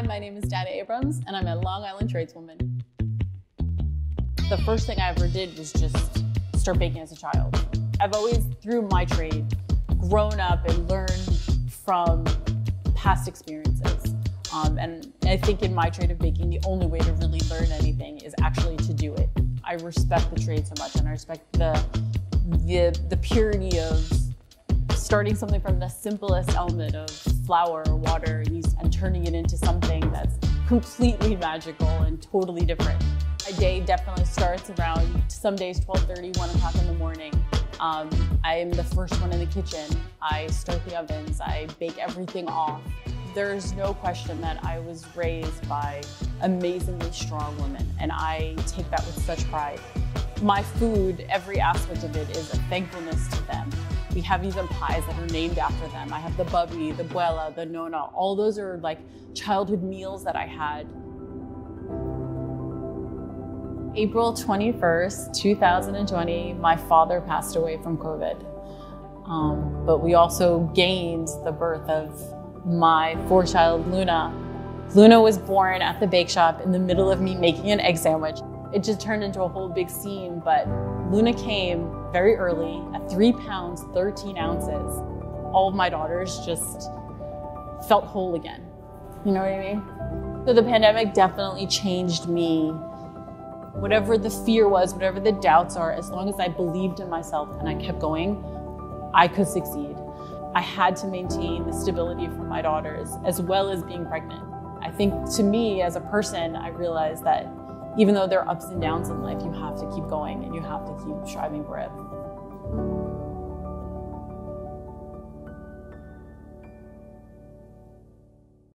Hi, my name is Danna Abrams, and I'm a Long Island tradeswoman. The first thing I ever did was just start baking as a child. I've always, through my trade, grown up and learned from past experiences. And I think in my trade of baking, the only way to really learn anything is actually to do it. I respect the trade so much, and I respect the purity of starting something from the simplest element of flour or water and turning it into something that's completely magical and totally different. My day definitely starts around, some days 12:30, 1 o'clock in the morning. I am the first one in the kitchen. I start the ovens, I bake everything off. There's no question that I was raised by amazingly strong women, and I take that with such pride. My food, every aspect of it is a thankfulness to them. We have even pies that are named after them. I have the Bubbe, the Buela, the Nonna. All those are like childhood meals that I had. April 21st, 2020, my father passed away from COVID. But we also gained the birth of my four-child Luna. Luna was born at the bake shop in the middle of me making an egg sandwich. It just turned into a whole big scene, but Luna came very early at 3 pounds, 13 ounces. All of my daughters just felt whole again. You know what I mean? So the pandemic definitely changed me. Whatever the fear was, whatever the doubts are, as long as I believed in myself and I kept going, I could succeed. I had to maintain the stability for my daughters as well as being pregnant. I think to me as a person, I realized that even though there are ups and downs in life, you have to keep going and you have to keep striving for it.